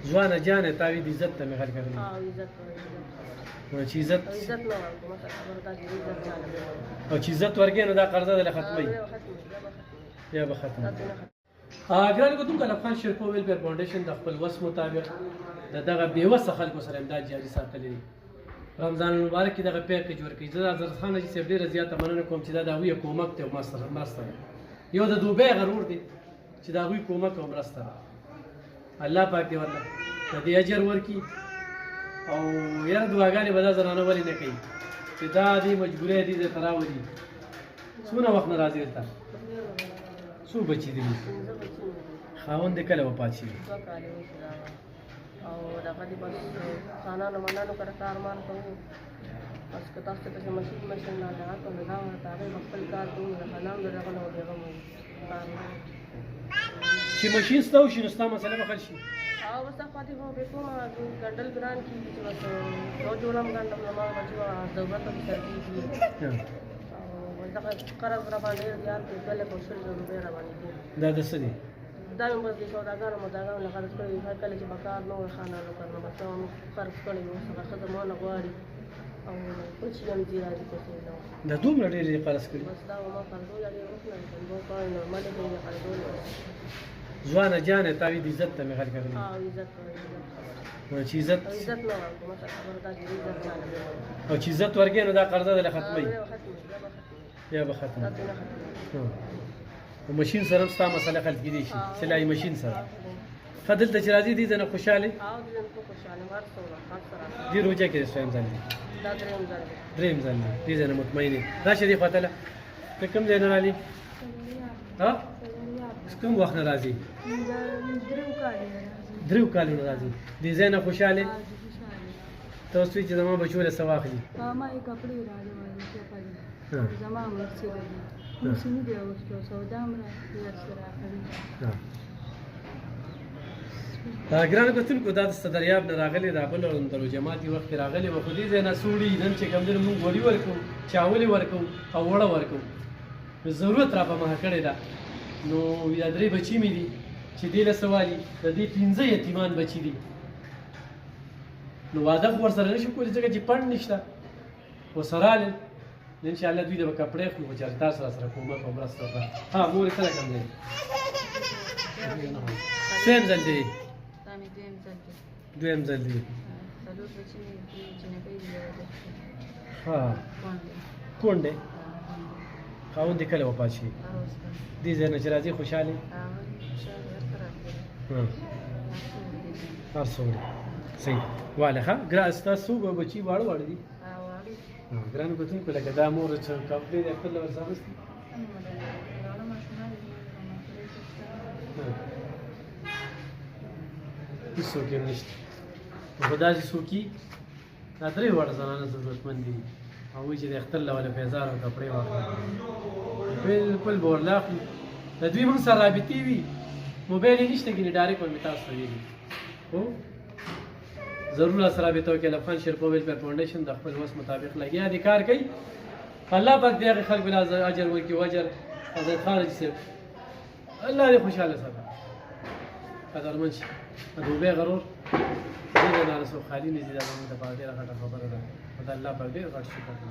ځوانه جانه تاوی د عزت ته مې غل کړی نو چې عزت او چې عزت ورکې نو دا قرضه دله ختموي یا به ختمه ګرانو کتونکو افغان شریف ویلفیر فاونډیشن د خپل وس مطابق د دغه بېوسه خلکو سره امداد جاري ساتلی دی. رمضان المبارک کې دغه پیکیج ورکوي. زه د ازرخ خان حاجي صاحب ډېره زیاته مننه کوم چې دا د هغوی کومک دی او مرسته ده. یو د دوبۍ غرور دی چې د هغوی کومک او مرسته ده. الله پاک دې ورله د دې اجر ورکړي او یاره دعاګانې به دا زنانه ولې نه کوي چې دا دې مجبورۍ دې ځای ته راولي. څومره وخت نه راځي دلته؟ څو بچي دي؟ خاوند دې کله وفات شي؟ او دغه دې بس خانانو منانو کره کارمان کوو. بس که تاسو ته چې مشین نه لګا کوو نو دا ورته هغې به خپل کار کوو. د خانانو د دغه نه بېغمه کار چې مشین ستا وشي نو ستا مسله به حل شي. او بس دا پاتې به کومه ګنډل ګران کېږي چې بس روز جوړم ګنډم زما بچو ضرورت هم سر کېږي او دغه قرض را باندې زیات دی 2 لک او 100 زره روپۍ را باندې دي. دا د څه دي؟ دا مې بس د سوداګانو مداګانو نه قرض کړی هر کله چې به کار نه وي خانانو کار نو بس هم قرض کړی وو څنګه ښځه ما نه غواړي او بل شي هم ځي راځي پسې نه دا دومره ډېر یې قرض کړي؟ بس دا ما قرضوله ډېر وکړل دوه کال نورمالي به یې قرضوله. ځوانه جانه تاوی د عزت ته مې غل کړی نو چې عزت نه ورکړو ماته خبره دا چې عزت چاله او چې عزت ورکې نو دا قرضه دله ختموي یا به ختمه. مشین سره هم ستا مسله حل کېدی شي سلایي مشین سره. ښه دلته چې راځي دې ځای نه خوشحالې؟ دې روجه کې د سویم ځل دی؟ درېیم ځل دی. دې ځای نه مطمئن یې؟ راشه دې خوا ته ته کوم ځای نه رالې؟ کوم وخت نه راځي؟ 3 کالونه راځي. دې ځای نه خوشحالې؟ ته اوس وایي چې زما بچو له څه واخلي؟ ما یې کپړې راځي زما مرسي راځي مرسي نه دی اوسته سودا هم راځي. ګرانو کتونکو دا د صدریاب نه راغلي دا بل درو جماعتي وخت کې راغلي وه خو دې ځای نه سوړي نن چې کوم دی مونږ غوړي ورکوو چاولې ورکوو او وړه ورکوو. ضرورت را په مخه کړې ده نو دا 3 بچي مې دي چې دې له څه والي د دې 15 یتیمان بچي دي نو واده خو ورسره نه شو کولی ځکه چې پڼ نشته ورسره رالل نو انشاءالله دوی د به کپړې اخلو خو چارتار سره کومک او مرسته وکړه. ها مورې کله کوم دی؟ سویم ځل دی؟ دویم ځل دی. ها کونډ دی؟ خاوند دې کله وفات شي؟ دې ځای نه چې راځي خوشحالې؟ هر څه وړي صحیح واله. ښه ګران ستاسو بچي واړه واړه دي؟ ګرانو کتونکو لکه دا مور چې کپړې د خپل ورسره اغوستي هېڅوک یې نشته. خو داسې څوک وي دا 3 واړه زنانه ضرورتمند دي هغوی چې د اختر له وله پیزار او کپړې واخلي بالکل به ورله اخلي. د دوی موږ سره رابطې وي موبایل یې نشته ګینې ډایرکټ به مې تاسو ته ویلي هو ضرور سره رابطه وکړئ. افغان شریف ویلفیر فاونډیشن د خپل وس مطابق لګیا دي کار کوي. الله پاک دې هغې خلکو له اجر ورکړي او اجر حضرت خان حاجي صاحب الله دې خوشحاله ساته قدرمن شي. د دوبۍ غرور دې ځای نه خالي نه ځي دا زموږ دپاره ډېره غټه خبره ده. خو د الله پاک ډېر غټ شکر دی.